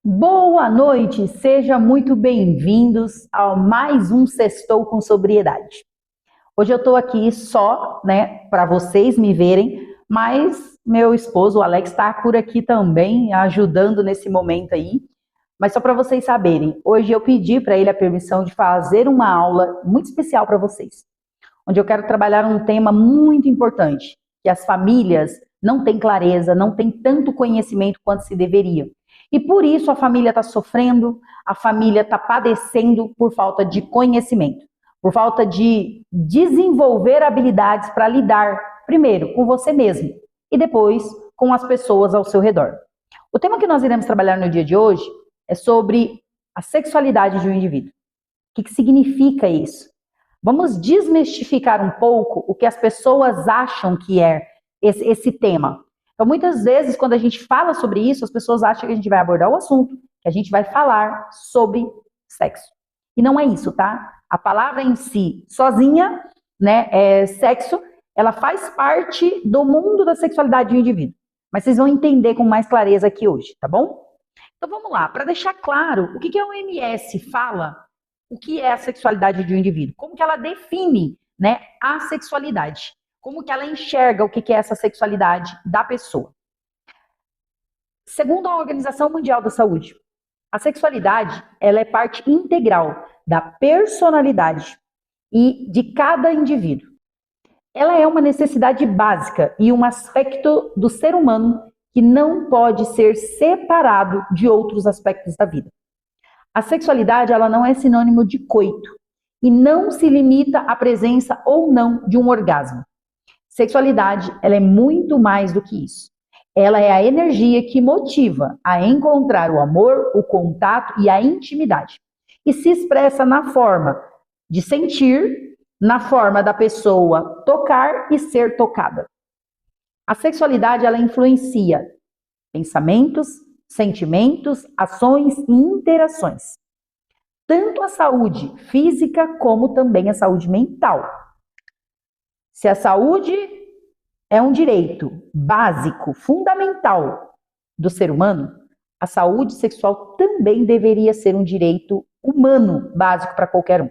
Boa noite, sejam muito bem-vindos a mais um Sextou com Sobriedade. Hoje eu estou aqui só, para vocês me verem, mas meu esposo, o Alex, está por aqui também, ajudando nesse momento aí. Mas só para vocês saberem, hoje eu pedi para ele a permissão de fazer uma aula muito especial para vocês, onde eu quero trabalhar um tema muito importante, que as famílias não têm clareza, não têm tanto conhecimento quanto se deveria. E por isso a família está sofrendo, a família está padecendo por falta de conhecimento, por falta de desenvolver habilidades para lidar, primeiro, com você mesmo e depois com as pessoas ao seu redor. O tema que nós iremos trabalhar no dia de hoje é sobre a sexualidade de um indivíduo. O que significa isso? Vamos desmistificar um pouco o que as pessoas acham que é esse tema. Então, muitas vezes, quando a gente fala sobre isso, as pessoas acham que a gente vai abordar o assunto, que a gente vai falar sobre sexo. E não é isso, tá? A palavra em si, sozinha, sexo, ela faz parte do mundo da sexualidade do indivíduo. Mas vocês vão entender com mais clareza aqui hoje, tá bom? Então, vamos lá. Para deixar claro, o que a OMS fala, o que é a sexualidade de um indivíduo? Como que ela define, a sexualidade? Como que ela enxerga o que é essa sexualidade da pessoa? Segundo a Organização Mundial da Saúde, a sexualidade ela é parte integral da personalidade e de cada indivíduo. Ela é uma necessidade básica e um aspecto do ser humano que não pode ser separado de outros aspectos da vida. A sexualidade ela não é sinônimo de coito e não se limita à presença ou não de um orgasmo. Sexualidade, ela é muito mais do que isso. Ela é a energia que motiva a encontrar o amor, o contato e a intimidade. E se expressa na forma de sentir, na forma da pessoa tocar e ser tocada. A sexualidade, ela influencia pensamentos, sentimentos, ações e interações. Tanto a saúde física como também a saúde mental. Se a saúde é um direito básico, fundamental do ser humano, a saúde sexual também deveria ser um direito humano básico para qualquer um.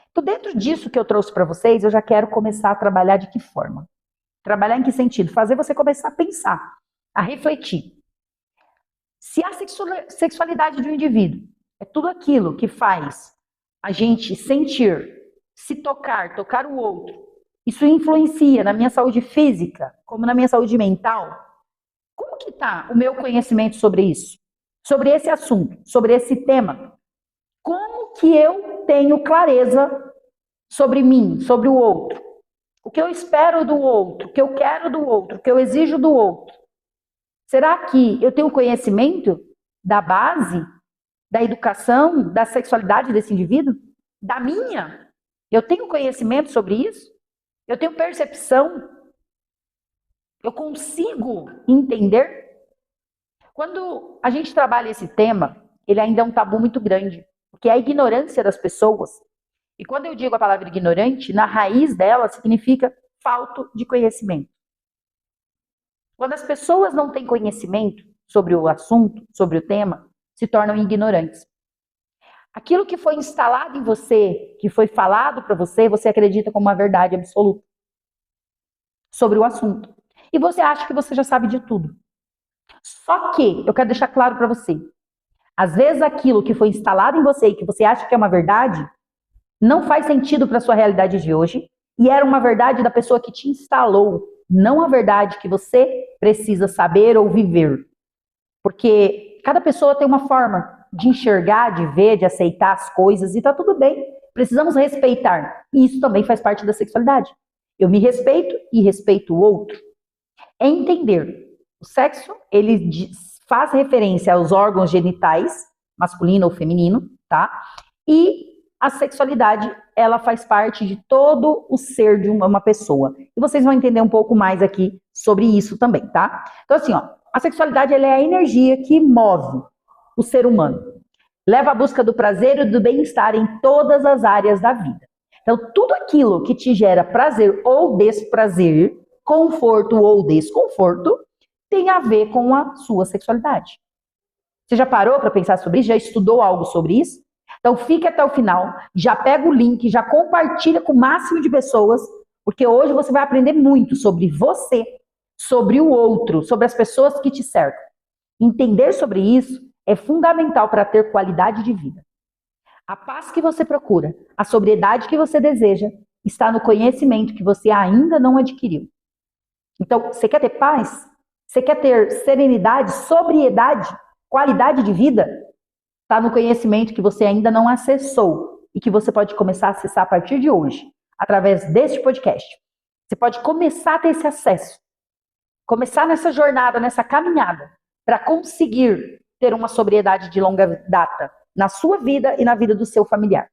Então, dentro disso que eu trouxe para vocês, eu já quero começar a trabalhar de que forma? Trabalhar em que sentido? Fazer você começar a pensar, a refletir. Se a sexualidade de um indivíduo é tudo aquilo que faz a gente sentir, se tocar, tocar o outro, isso influencia na minha saúde física, como na minha saúde mental? Como que está o meu conhecimento sobre isso? Sobre esse assunto, sobre esse tema? Como que eu tenho clareza sobre mim, sobre o outro? O que eu espero do outro, o que eu quero do outro, o que eu exijo do outro? Será que eu tenho conhecimento da base, da educação, da sexualidade desse indivíduo? Da minha? Eu tenho conhecimento sobre isso? Eu tenho percepção? Eu consigo entender? Quando a gente trabalha esse tema, ele ainda é um tabu muito grande, porque é a ignorância das pessoas. E quando eu digo a palavra ignorante, na raiz dela significa falta de conhecimento. Quando as pessoas não têm conhecimento sobre o assunto, sobre o tema, se tornam ignorantes. Aquilo que foi instalado em você, que foi falado para você, você acredita como uma verdade absoluta sobre o assunto. E você acha que você já sabe de tudo. Só que, eu quero deixar claro para você, às vezes aquilo que foi instalado em você e que você acha que é uma verdade, não faz sentido para a sua realidade de hoje, e era uma verdade da pessoa que te instalou, não a verdade que você precisa saber ou viver. Porque cada pessoa tem uma forma de enxergar, de ver, de aceitar as coisas, e tá tudo bem. Precisamos respeitar. E isso também faz parte da sexualidade. Eu me respeito e respeito o outro. É entender. O sexo, ele faz referência aos órgãos genitais, masculino ou feminino, tá? E a sexualidade, ela faz parte de todo o ser de uma pessoa. E vocês vão entender um pouco mais aqui sobre isso também, tá? Então, assim, a sexualidade ela é a energia que move o ser humano. Leva à busca do prazer e do bem-estar em todas as áreas da vida. Então, tudo aquilo que te gera prazer ou desprazer, conforto ou desconforto, tem a ver com a sua sexualidade. Você já parou para pensar sobre isso? Já estudou algo sobre isso? Então fique até o final, já pega o link, já compartilha com o máximo de pessoas, porque hoje você vai aprender muito sobre você, sobre o outro, sobre as pessoas que te cercam. Entender sobre isso é fundamental para ter qualidade de vida. A paz que você procura, a sobriedade que você deseja, está no conhecimento que você ainda não adquiriu. Então, você quer ter paz? Você quer ter serenidade, sobriedade, qualidade de vida? Está no conhecimento que você ainda não acessou e que você pode começar a acessar a partir de hoje, através deste podcast. Você pode começar a ter esse acesso, começar nessa jornada, nessa caminhada, para conseguir ter uma sobriedade de longa data na sua vida e na vida do seu familiar.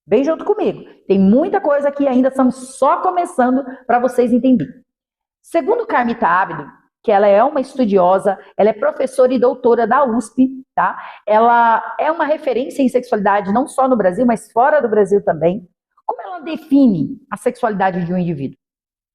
Vem junto comigo. Tem muita coisa que ainda estamos só começando para vocês entenderem. Segundo Carmita Abdo, que ela é uma estudiosa, ela é professora e doutora da USP, tá? Ela é uma referência em sexualidade não só no Brasil, mas fora do Brasil também. Como ela define a sexualidade de um indivíduo?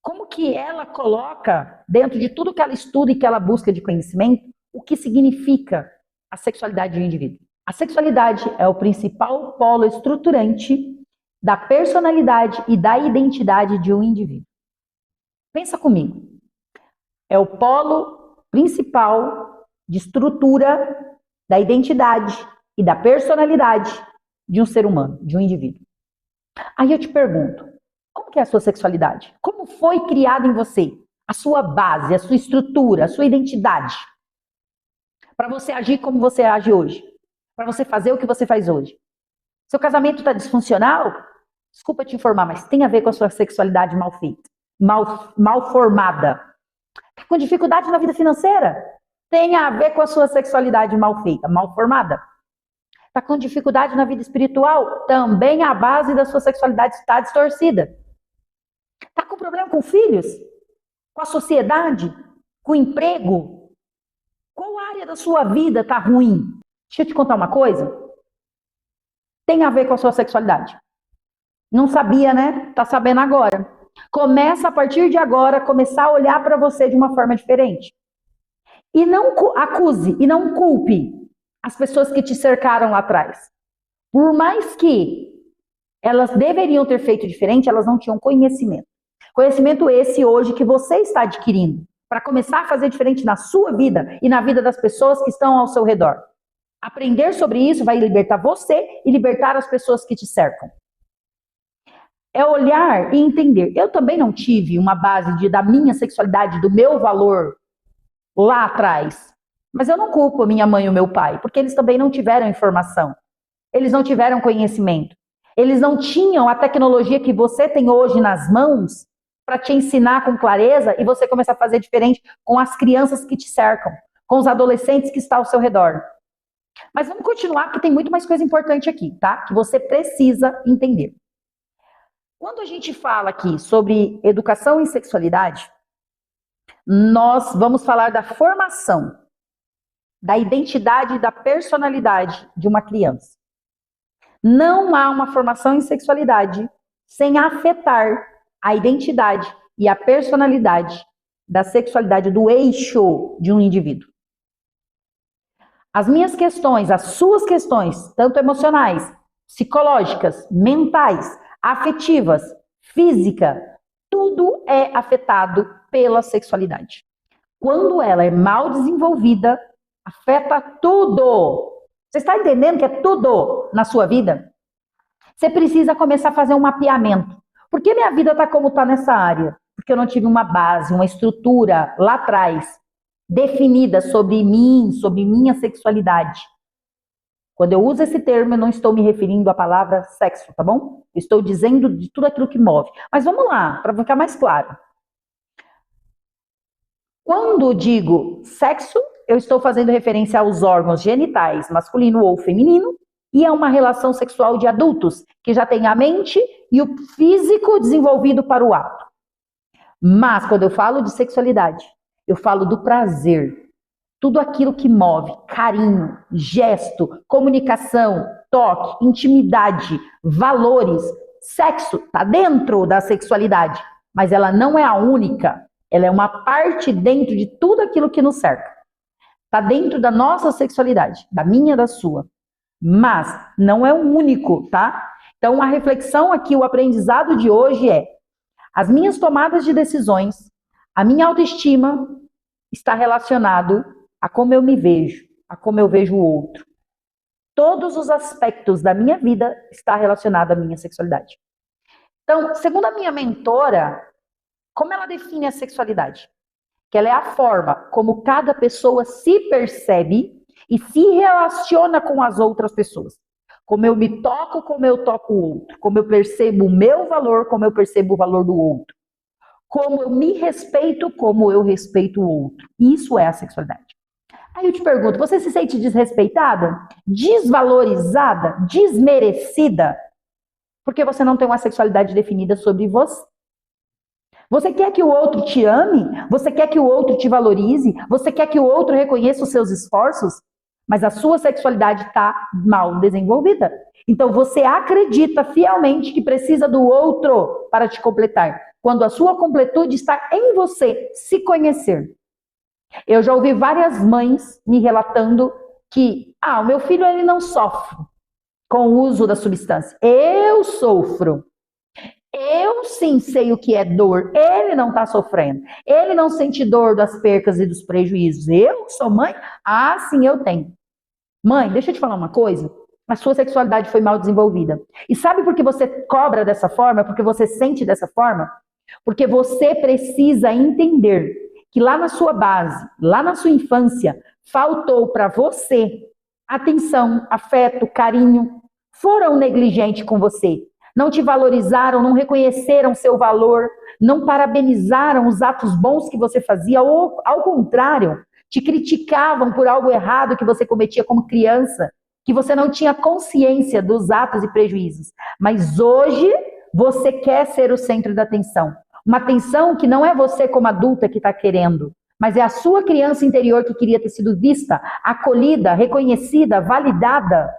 Como que ela coloca dentro de tudo que ela estuda e que ela busca de conhecimento, o que significa a sexualidade de um indivíduo? A sexualidade é o principal polo estruturante da personalidade e da identidade de um indivíduo. Pensa comigo. É o polo principal de estrutura da identidade e da personalidade de um ser humano, de um indivíduo. Aí eu te pergunto, como que é a sua sexualidade? Como foi criada em você a sua base, a sua estrutura, a sua identidade? Para você agir como você age hoje. Para você fazer o que você faz hoje. Seu casamento está disfuncional? Desculpa te informar, mas tem a ver com a sua sexualidade mal feita, mal formada. Está com dificuldade na vida financeira? Tem a ver com a sua sexualidade mal feita, mal formada. Está com dificuldade na vida espiritual? Também a base da sua sexualidade está distorcida. Está com problema com filhos? Com a sociedade? Com o emprego? Qual área da sua vida está ruim? Deixa eu te contar uma coisa. Tem a ver com a sua sexualidade. Não sabia, né? Tá sabendo agora. Começa a partir de agora, começar a olhar para você de uma forma diferente. E não acuse e não culpe as pessoas que te cercaram lá atrás. Por mais que elas deveriam ter feito diferente, elas não tinham conhecimento. Conhecimento esse hoje que você está adquirindo para começar a fazer diferente na sua vida e na vida das pessoas que estão ao seu redor. Aprender sobre isso vai libertar você e libertar as pessoas que te cercam. É olhar e entender. Eu também não tive uma base da minha sexualidade, do meu valor lá atrás. Mas eu não culpo a minha mãe e o meu pai, porque eles também não tiveram informação. Eles não tiveram conhecimento. Eles não tinham a tecnologia que você tem hoje nas mãos para te ensinar com clareza e você começar a fazer diferente com as crianças que te cercam, com os adolescentes que estão ao seu redor. Mas vamos continuar, porque tem muito mais coisa importante aqui, tá? Que você precisa entender. Quando a gente fala aqui sobre educação em sexualidade, nós vamos falar da formação, da identidade e da personalidade de uma criança. Não há uma formação em sexualidade sem afetar a identidade e a personalidade da sexualidade, do eixo de um indivíduo. As minhas questões, as suas questões, tanto emocionais, psicológicas, mentais, afetivas, física, tudo é afetado pela sexualidade. Quando ela é mal desenvolvida, afeta tudo. Você está entendendo que é tudo na sua vida? Você precisa começar a fazer um mapeamento. Por que minha vida está como está nessa área? Porque eu não tive uma base, uma estrutura lá atrás, definida sobre mim, sobre minha sexualidade. Quando eu uso esse termo, eu não estou me referindo à palavra sexo, tá bom? Eu estou dizendo de tudo aquilo que move. Mas vamos lá, para ficar mais claro. Quando digo sexo, eu estou fazendo referência aos órgãos genitais, masculino ou feminino, e a uma relação sexual de adultos, que já tem a mente e o físico desenvolvido para o ato. Mas, quando eu falo de sexualidade, eu falo do prazer. Tudo aquilo que move, carinho, gesto, comunicação, toque, intimidade, valores, sexo, está dentro da sexualidade. Mas ela não é a única, ela é uma parte dentro de tudo aquilo que nos cerca. Está dentro da nossa sexualidade, da minha, da sua. Mas não é o único, tá? Então a reflexão aqui, o aprendizado de hoje é: as minhas tomadas de decisões, a minha autoestima está relacionado a como eu me vejo, a como eu vejo o outro. Todos os aspectos da minha vida está relacionado à minha sexualidade. Então, segundo a minha mentora, como ela define a sexualidade? Que ela é a forma como cada pessoa se percebe e se relaciona com as outras pessoas. Como eu me toco, como eu toco o outro. Como eu percebo o meu valor, como eu percebo o valor do outro. Como eu me respeito, como eu respeito o outro. Isso é a sexualidade. Aí eu te pergunto, você se sente desrespeitada? Desvalorizada? Desmerecida? Porque você não tem uma sexualidade definida sobre você. Você quer que o outro te ame? Você quer que o outro te valorize? Você quer que o outro reconheça os seus esforços? Mas a sua sexualidade está mal desenvolvida. Então você acredita fielmente que precisa do outro para te completar, quando a sua completude está em você, se conhecer. Eu já ouvi várias mães me relatando que, o meu filho ele não sofre com o uso da substância. Eu sofro. Eu sim sei o que é dor. Ele não está sofrendo. Ele não sente dor das percas e dos prejuízos. Eu sou mãe? Sim, eu tenho. Mãe, deixa eu te falar uma coisa. A sua sexualidade foi mal desenvolvida. E sabe por que você cobra dessa forma? Porque você sente dessa forma? Porque você precisa entender que lá na sua base, lá na sua infância, faltou para você atenção, afeto, carinho. Foram negligentes com você. Não te valorizaram, não reconheceram seu valor, não parabenizaram os atos bons que você fazia, ou, ao contrário, te criticavam por algo errado que você cometia como criança, que você não tinha consciência dos atos e prejuízos. Mas hoje, você quer ser o centro da atenção. Uma atenção que não é você como adulta que está querendo, mas é a sua criança interior que queria ter sido vista, acolhida, reconhecida, validada.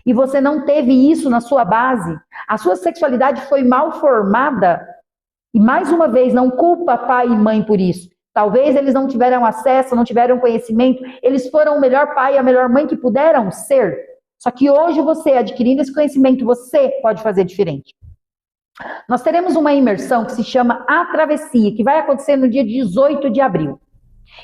E você não teve isso na sua base. A sua sexualidade foi mal formada. E mais uma vez, não culpa pai e mãe por isso. Talvez eles não tiveram acesso, não tiveram conhecimento. Eles foram o melhor pai e a melhor mãe que puderam ser. Só que hoje você, adquirindo esse conhecimento, você pode fazer diferente. Nós teremos uma imersão que se chama A Travessia, que vai acontecer no dia 18 de abril.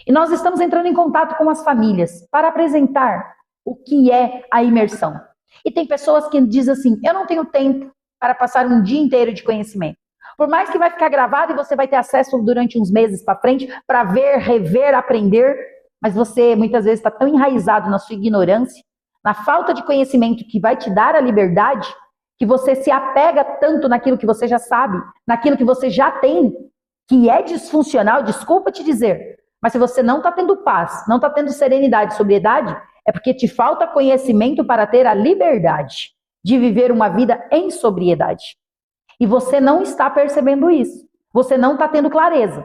E nós estamos entrando em contato com as famílias para apresentar o que é a imersão. E tem pessoas que dizem assim, eu não tenho tempo para passar um dia inteiro de conhecimento. Por mais que vai ficar gravado e você vai ter acesso durante uns meses para frente, para ver, rever, aprender, mas você muitas vezes está tão enraizado na sua ignorância, na falta de conhecimento que vai te dar a liberdade, que você se apega tanto naquilo que você já sabe, naquilo que você já tem, que é disfuncional, desculpa te dizer, mas se você não está tendo paz, não está tendo serenidade, sobriedade, é porque te falta conhecimento para ter a liberdade de viver uma vida em sobriedade. E você não está percebendo isso. Você não está tendo clareza.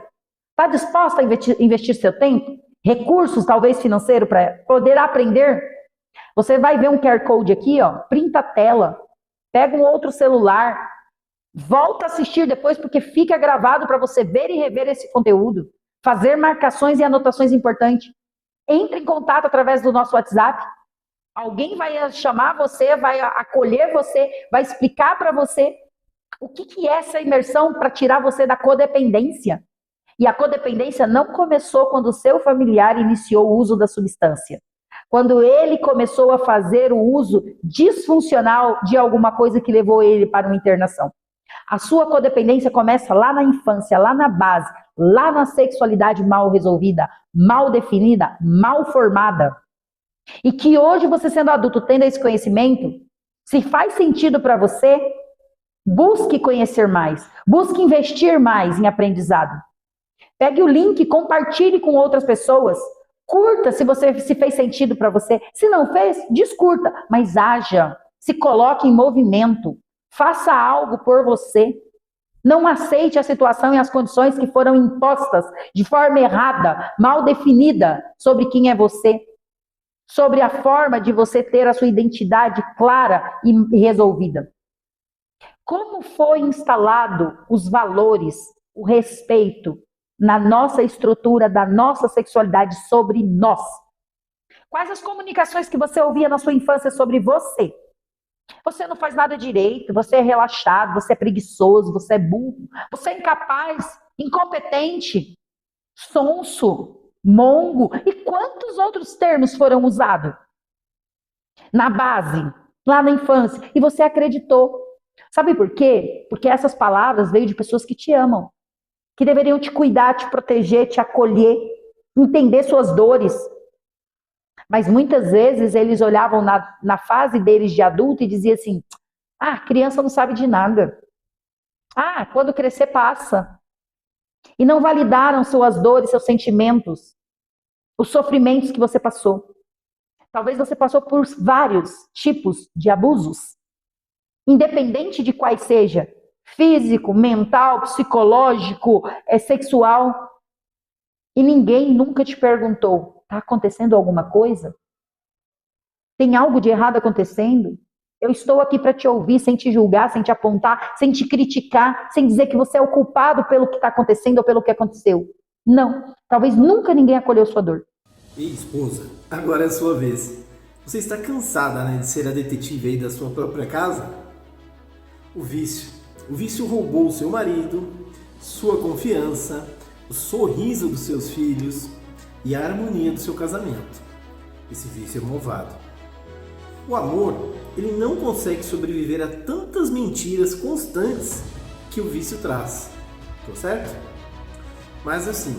Está disposta a investir seu tempo? Recursos, talvez financeiro, para poder aprender? Você vai ver um QR Code aqui, printa a tela, pega um outro celular, volta a assistir depois, porque fica gravado para você ver e rever esse conteúdo, fazer marcações e anotações importantes. Entre em contato através do nosso WhatsApp. Alguém vai chamar você, vai acolher você, vai explicar para você o que é essa imersão para tirar você da codependência. E a codependência não começou quando o seu familiar iniciou o uso da substância. Quando ele começou a fazer o uso disfuncional de alguma coisa que levou ele para uma internação. A sua codependência começa lá na infância, lá na base, lá na sexualidade mal resolvida, mal definida, mal formada. E que hoje você sendo adulto, tendo esse conhecimento, se faz sentido para você, busque conhecer mais, busque investir mais em aprendizado. Pegue o link, compartilhe com outras pessoas, curta se fez sentido para você. Se não fez, descurta, mas haja, se coloque em movimento, faça algo por você. Não aceite a situação e as condições que foram impostas de forma errada, mal definida sobre quem é você, sobre a forma de você ter a sua identidade clara e resolvida. Como foi instalado os valores, o respeito na nossa estrutura da nossa sexualidade sobre nós? Quais as comunicações que você ouvia na sua infância sobre você? Você não faz nada direito, você é relaxado, você é preguiçoso, você é burro, você é incapaz, incompetente, sonso, mongo. E quantos outros termos foram usados na base, lá na infância? E você acreditou. Sabe por quê? Porque essas palavras veio de pessoas que te amam, que deveriam te cuidar, te proteger, te acolher, entender suas dores. Mas muitas vezes eles olhavam na fase deles de adulto e diziam assim: ah, criança não sabe de nada. Ah, quando crescer passa. E não validaram suas dores, seus sentimentos, os sofrimentos que você passou. Talvez você passou por vários tipos de abusos, independente de quais seja, físico, mental, psicológico, sexual. E ninguém nunca te perguntou: está acontecendo alguma coisa? Tem algo de errado acontecendo? Eu estou aqui para te ouvir, sem te julgar, sem te apontar, sem te criticar, sem dizer que você é o culpado pelo que está acontecendo ou pelo que aconteceu. Não. Talvez nunca ninguém acolheu sua dor. Ei, esposa, agora é a sua vez. Você está cansada, né, de ser a detetive aí da sua própria casa? O vício roubou o seu marido, sua confiança, o sorriso dos seus filhos e a harmonia do seu casamento. Esse vício é malvado. O amor, ele não consegue sobreviver a tantas mentiras constantes que o vício traz. Tá certo? Mas assim,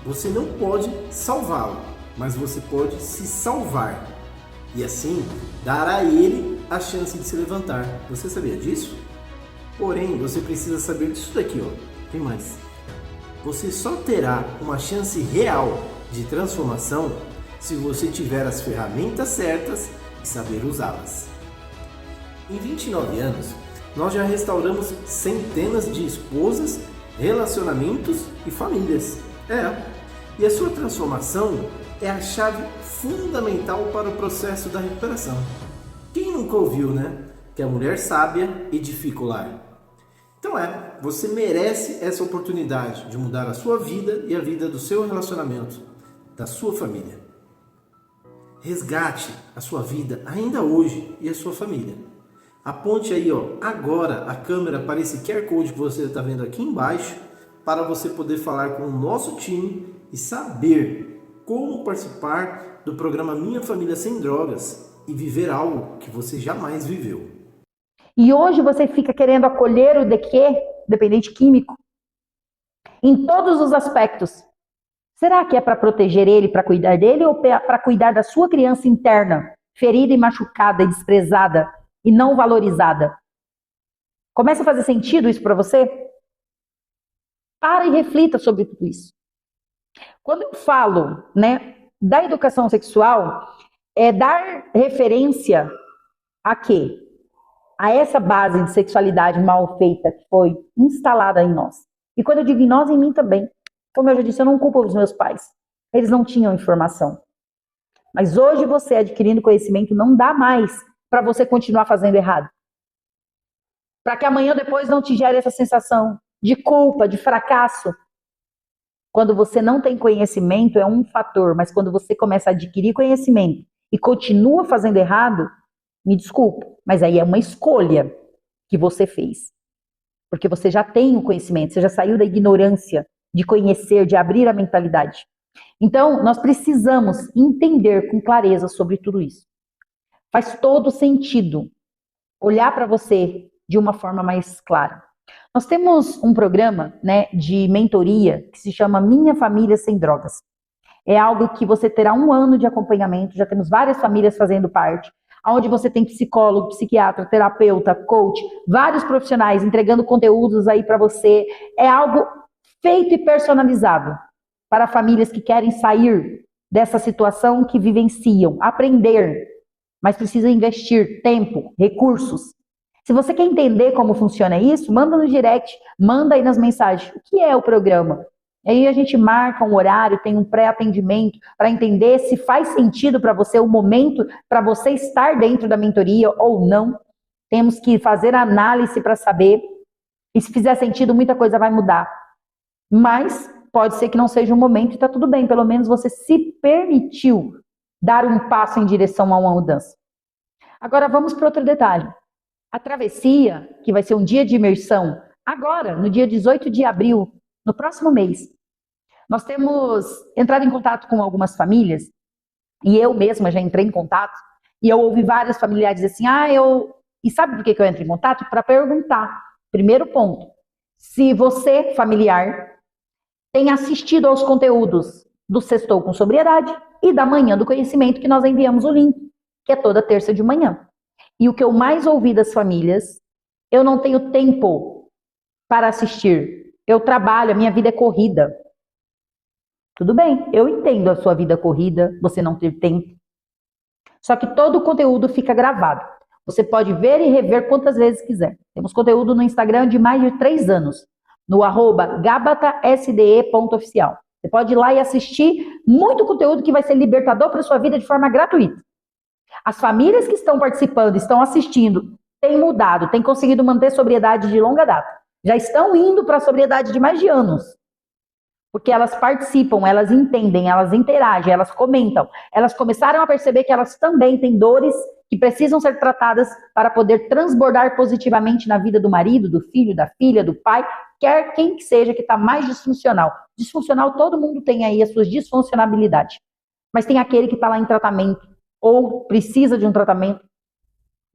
você não pode salvá-lo, mas você pode se salvar. E assim, dar a ele a chance de se levantar. Você sabia disso? Porém, você precisa saber disso daqui, ó. Tem mais. Você só terá uma chance real de transformação se você tiver as ferramentas certas e saber usá-las. Em 29 anos, nós já restauramos centenas de esposas, relacionamentos e famílias. E a sua transformação é a chave fundamental para o processo da recuperação. Quem nunca ouviu, né? Que a mulher sábia edifica o lar. Então você merece essa oportunidade de mudar a sua vida e a vida do seu relacionamento, da sua família. Resgate a sua vida ainda hoje e a sua família. Aponte aí, agora a câmera para esse QR Code que você está vendo aqui embaixo, para você poder falar com o nosso time e saber como participar do programa Minha Família Sem Drogas e viver algo que você jamais viveu. E hoje você fica querendo acolher o dependente químico em todos os aspectos. Será que é para proteger ele, para cuidar dele, ou para cuidar da sua criança interna, ferida e machucada e desprezada e não valorizada? Começa a fazer sentido isso para você? Para e reflita sobre tudo isso. Quando eu falo, da educação sexual, é dar referência a quê? A essa base de sexualidade mal feita que foi instalada em nós. E quando eu digo em nós, em mim também. Como eu já disse, eu não culpo os meus pais. Eles não tinham informação. Mas hoje você adquirindo conhecimento não dá mais para você continuar fazendo errado. Para que amanhã depois não te gere essa sensação de culpa, de fracasso. Quando você não tem conhecimento é um fator, mas quando você começa a adquirir conhecimento e continua fazendo errado, me desculpa, mas aí é uma escolha que você fez. Porque você já tem o conhecimento, você já saiu da ignorância de conhecer, de abrir a mentalidade. Então, nós precisamos entender com clareza sobre tudo isso. Faz todo sentido olhar para você de uma forma mais clara. Nós temos um programa, de mentoria que se chama Minha Família Sem Drogas. É algo que você terá 1 ano de acompanhamento, já temos várias famílias fazendo parte, onde você tem psicólogo, psiquiatra, terapeuta, coach, vários profissionais entregando conteúdos aí para você. É algo feito e personalizado para famílias que querem sair dessa situação que vivenciam, aprender, mas precisa investir tempo, recursos. Se você quer entender como funciona isso, manda no direct, manda aí nas mensagens. O que é o programa? Aí a gente marca um horário, tem um pré-atendimento para entender se faz sentido para você o momento para você estar dentro da mentoria ou não. Temos que fazer análise para saber. E se fizer sentido, muita coisa vai mudar. Mas pode ser que não seja o momento e está tudo bem. Pelo menos você se permitiu dar um passo em direção a uma mudança. Agora vamos para outro detalhe. A travessia, que vai ser um dia de imersão, agora, no dia 18 de abril, no próximo mês, nós temos entrado em contato com algumas famílias, e eu mesma já entrei em contato, e eu ouvi vários familiares assim, E sabe por que eu entro em contato? Para perguntar, primeiro ponto, se você, familiar, tem assistido aos conteúdos do Sextou com Sobriedade e da Manhã do Conhecimento, que nós enviamos o link, que é toda terça de manhã. E o que eu mais ouvi das famílias, eu não tenho tempo para assistir. Eu trabalho, a minha vida é corrida. Tudo bem, eu entendo a sua vida corrida, você não ter tempo. Só que todo o conteúdo fica gravado. Você pode ver e rever quantas vezes quiser. Temos conteúdo no Instagram de mais de 3 anos, no @gabatasde.oficial. Você pode ir lá e assistir muito conteúdo que vai ser libertador para a sua vida de forma gratuita. As famílias que estão participando, estão assistindo, têm mudado, têm conseguido manter sobriedade de longa data. Já estão indo para a sobriedade de mais de anos. Porque elas participam, elas entendem, elas interagem, elas comentam. Elas começaram a perceber que elas também têm dores que precisam ser tratadas para poder transbordar positivamente na vida do marido, do filho, da filha, do pai, quer quem que seja que está mais disfuncional. Disfuncional, todo mundo tem aí as suas disfuncionalidades. Mas tem aquele que está lá em tratamento, ou precisa de um tratamento.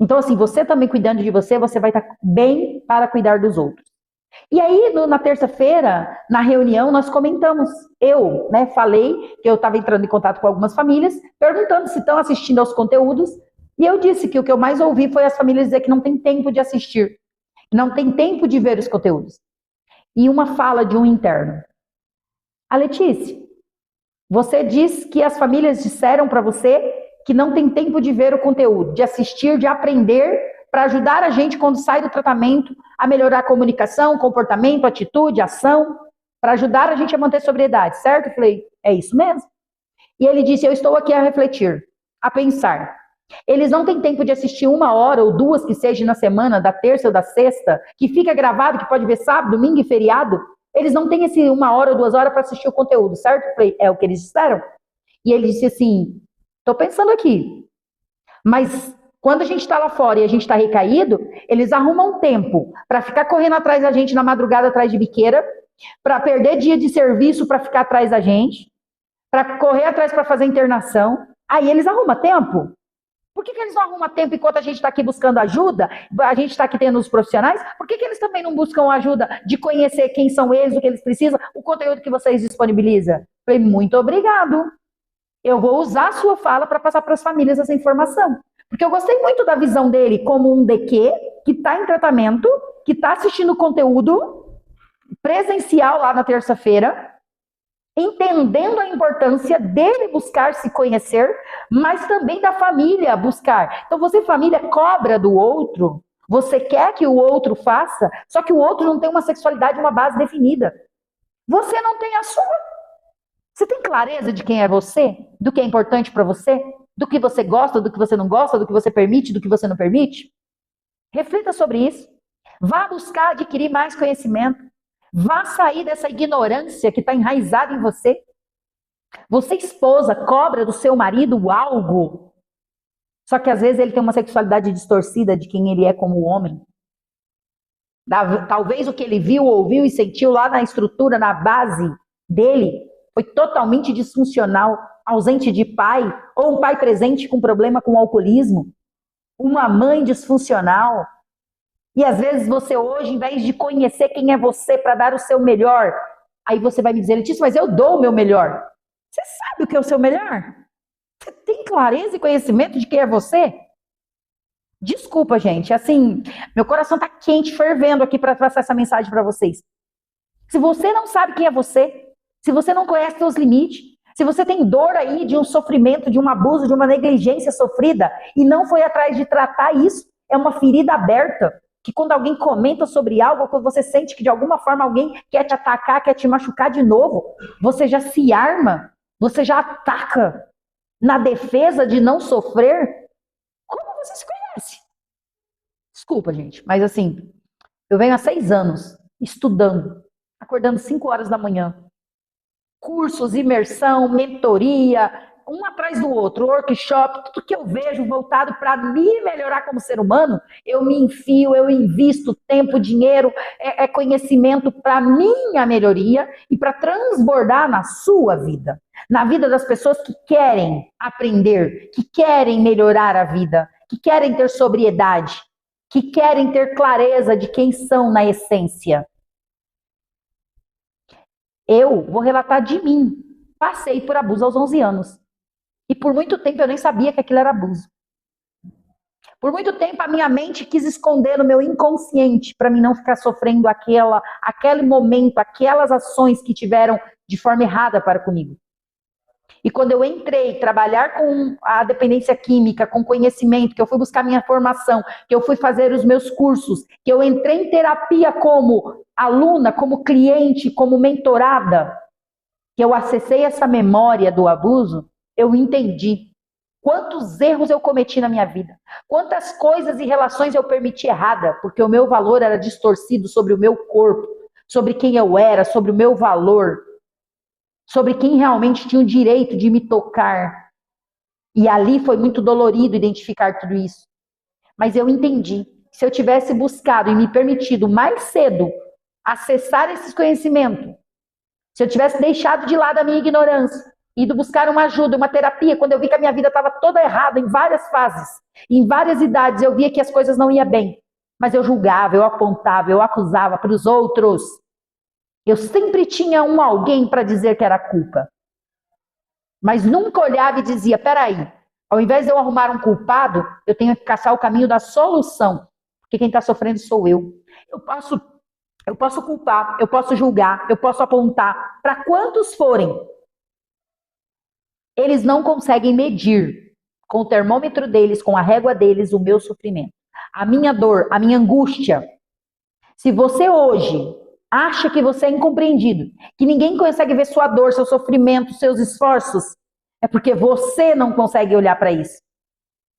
Então, assim, você também cuidando de você, você vai estar bem para cuidar dos outros. E aí, na terça-feira, na reunião, nós comentamos. Eu, falei que eu estava entrando em contato com algumas famílias, perguntando se estão assistindo aos conteúdos, e eu disse que o que eu mais ouvi foi as famílias dizer que não tem tempo de assistir, não tem tempo de ver os conteúdos. E uma fala de um interno. A Letícia, você diz que as famílias disseram para você que não tem tempo de ver o conteúdo, de assistir, de aprender, para ajudar a gente, quando sai do tratamento, a melhorar a comunicação, comportamento, atitude, ação, para ajudar a gente a manter sobriedade, certo? Eu falei, é isso mesmo. E ele disse, eu estou aqui a refletir, a pensar. Eles não têm tempo de assistir 1 hora ou 2, que seja na semana, da terça ou da sexta, que fica gravado, que pode ver sábado, domingo e feriado. Eles não têm esse 1 hora ou 2 horas para assistir o conteúdo, certo? Eu falei, é o que eles disseram. E ele disse assim, estou pensando aqui, mas quando a gente está lá fora e a gente está recaído, eles arrumam tempo para ficar correndo atrás da gente na madrugada atrás de biqueira, para perder dia de serviço para ficar atrás da gente, para correr atrás para fazer internação. Aí eles arrumam tempo. Por que eles não arrumam tempo enquanto a gente está aqui buscando ajuda? A gente está aqui tendo os profissionais? Por que eles também não buscam ajuda de conhecer quem são eles, o que eles precisam, o conteúdo que vocês disponibilizam? Falei, muito obrigado. Eu vou usar a sua fala para passar para as famílias essa informação. Porque eu gostei muito da visão dele como um DQ, que está em tratamento, que está assistindo conteúdo presencial lá na terça-feira, entendendo a importância dele buscar se conhecer, mas também da família buscar. Então você, família, cobra do outro, você quer que o outro faça, só que o outro não tem uma sexualidade, uma base definida. Você não tem a sua. Você tem clareza de quem é você? Do que é importante para você? Do que você gosta, do que você não gosta, do que você permite, do que você não permite? Reflita sobre isso. Vá buscar adquirir mais conhecimento. Vá sair dessa ignorância que está enraizada em você. Você, esposa, cobra do seu marido algo. Só que às vezes ele tem uma sexualidade distorcida de quem ele é como homem. Talvez o que ele viu, ouviu e sentiu lá na estrutura, na base dele, foi totalmente disfuncional, ausente de pai, ou um pai presente com problema com o alcoolismo, uma mãe disfuncional. E às vezes você hoje, em vez de conhecer quem é você para dar o seu melhor, aí você vai me dizer, Letícia, mas eu dou o meu melhor. Você sabe o que é o seu melhor? Você tem clareza e conhecimento de quem é você? Desculpa, gente, assim, meu coração tá quente, fervendo aqui para passar essa mensagem para vocês. Se você não sabe quem é você, se você não conhece seus limites, se você tem dor aí de um sofrimento, de um abuso, de uma negligência sofrida e não foi atrás de tratar isso, é uma ferida aberta, que quando alguém comenta sobre algo, quando você sente que de alguma forma alguém quer te atacar, quer te machucar de novo, você já se arma, você já ataca na defesa de não sofrer. Como você se conhece? Desculpa, gente, mas assim, eu venho há 6 anos estudando, acordando 5 horas da manhã, cursos, imersão, mentoria, um atrás do outro, workshop, tudo que eu vejo voltado para me melhorar como ser humano, eu me enfio, eu invisto tempo, dinheiro, conhecimento para minha melhoria e para transbordar na sua vida, na vida das pessoas que querem aprender, que querem melhorar a vida, que querem ter sobriedade, que querem ter clareza de quem são na essência. Eu vou relatar de mim. Passei por abuso aos 11 anos. E por muito tempo eu nem sabia que aquilo era abuso. Por muito tempo a minha mente quis esconder no meu inconsciente para mim não ficar sofrendo aquele momento, aquelas ações que tiveram de forma errada para comigo. E quando eu entrei trabalhar com a dependência química, com conhecimento, que eu fui buscar minha formação, que eu fui fazer os meus cursos, que eu entrei em terapia como aluna, como cliente, como mentorada, que eu acessei essa memória do abuso, eu entendi quantos erros eu cometi na minha vida, quantas coisas e relações eu permiti errada, porque o meu valor era distorcido sobre o meu corpo, sobre quem eu era, sobre o meu valor, sobre quem realmente tinha o direito de me tocar. E ali foi muito dolorido identificar tudo isso. Mas eu entendi que se eu tivesse buscado e me permitido mais cedo acessar esses conhecimentos, se eu tivesse deixado de lado a minha ignorância, ido buscar uma ajuda, uma terapia, quando eu vi que a minha vida estava toda errada em várias fases, em várias idades, eu via que as coisas não iam bem. Mas eu julgava, eu apontava, eu acusava para os outros. Eu sempre tinha alguém para dizer que era culpa. Mas nunca olhava e dizia, peraí, ao invés de eu arrumar um culpado, eu tenho que caçar o caminho da solução. Porque quem está sofrendo sou eu. Eu posso culpar, eu posso julgar, eu posso apontar. Para quantos forem, eles não conseguem medir com o termômetro deles, com a régua deles, o meu sofrimento. A minha dor, a minha angústia. Se você hoje acha que você é incompreendido, que ninguém consegue ver sua dor, seu sofrimento, seus esforços, é porque você não consegue olhar para isso.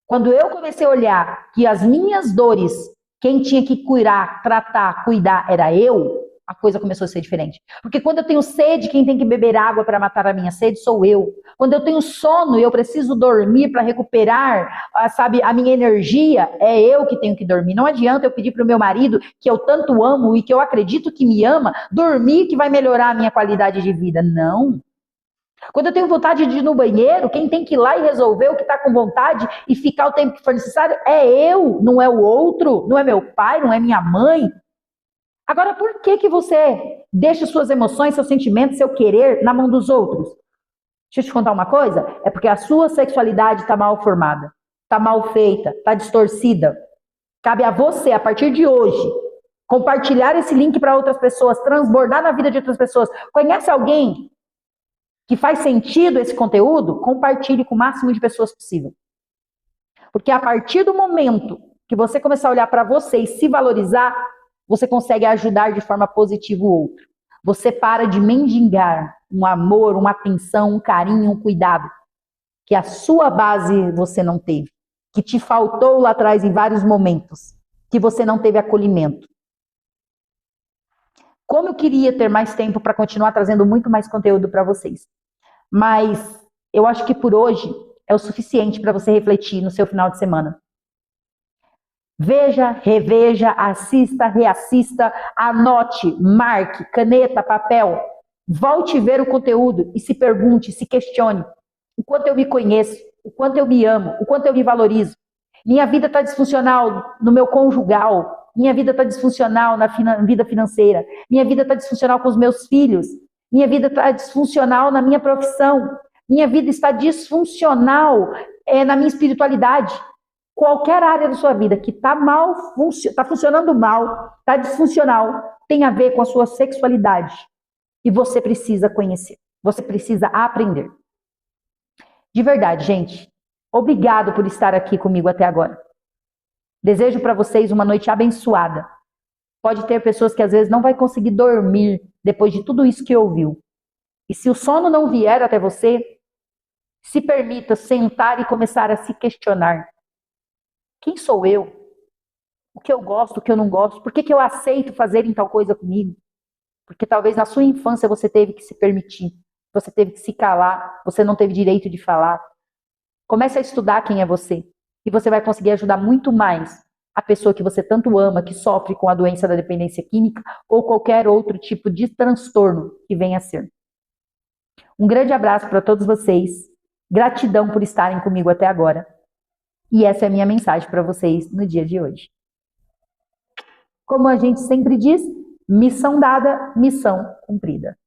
Quando eu comecei a olhar que as minhas dores, quem tinha que curar, tratar, cuidar era eu, a coisa começou a ser diferente. Porque quando eu tenho sede, quem tem que beber água para matar a minha sede sou eu. Quando eu tenho sono e eu preciso dormir para recuperar, sabe, a minha energia, é eu que tenho que dormir. Não adianta eu pedir para o meu marido, que eu tanto amo e que eu acredito que me ama, dormir que vai melhorar a minha qualidade de vida. Não. Quando eu tenho vontade de ir no banheiro, quem tem que ir lá e resolver o que está com vontade e ficar o tempo que for necessário é eu, não é o outro, não é meu pai, não é minha mãe. Agora, por que você deixa suas emoções, seus sentimentos, seu querer na mão dos outros? Deixa eu te contar uma coisa. É porque a sua sexualidade está mal formada, está mal feita, está distorcida. Cabe a você, a partir de hoje, compartilhar esse link para outras pessoas, transbordar na vida de outras pessoas. Conhece alguém que faz sentido esse conteúdo? Compartilhe com o máximo de pessoas possível. Porque a partir do momento que você começar a olhar para você e se valorizar, você consegue ajudar de forma positiva o outro. Você para de mendigar um amor, uma atenção, um carinho, um cuidado que a sua base você não teve, que te faltou lá atrás em vários momentos, que você não teve acolhimento. Como eu queria ter mais tempo para continuar trazendo muito mais conteúdo para vocês. Mas eu acho que por hoje é o suficiente para você refletir no seu final de semana. Veja, reveja, assista, reassista, anote, marque, caneta, papel. Volte ver o conteúdo e se pergunte, se questione. O quanto eu me conheço, o quanto eu me amo, o quanto eu me valorizo. Minha vida está disfuncional no meu conjugal. Minha vida está disfuncional na vida financeira. Minha vida está disfuncional com os meus filhos. Minha vida está disfuncional na minha profissão. Minha vida está disfuncional na minha espiritualidade. Qualquer área da sua vida que está está funcionando mal, está disfuncional, tem a ver com a sua sexualidade. E você precisa conhecer. Você precisa aprender. De verdade, gente. Obrigado por estar aqui comigo até agora. Desejo para vocês uma noite abençoada. Pode ter pessoas que às vezes não vai conseguir dormir depois de tudo isso que ouviu. E se o sono não vier até você, se permita sentar e começar a se questionar. Quem sou eu? O que eu gosto, o que eu não gosto? Por que eu aceito fazer tal coisa comigo? Porque talvez na sua infância você teve que se permitir. você teve que se calar, você não teve direito de falar. Comece a estudar quem é você. E você vai conseguir ajudar muito mais a pessoa que você tanto ama, que sofre com a doença da dependência química ou qualquer outro tipo de transtorno que venha a ser. Um grande abraço para todos vocês. Gratidão por estarem comigo até agora. E essa é a minha mensagem para vocês no dia de hoje. Como a gente sempre diz, missão dada, missão cumprida.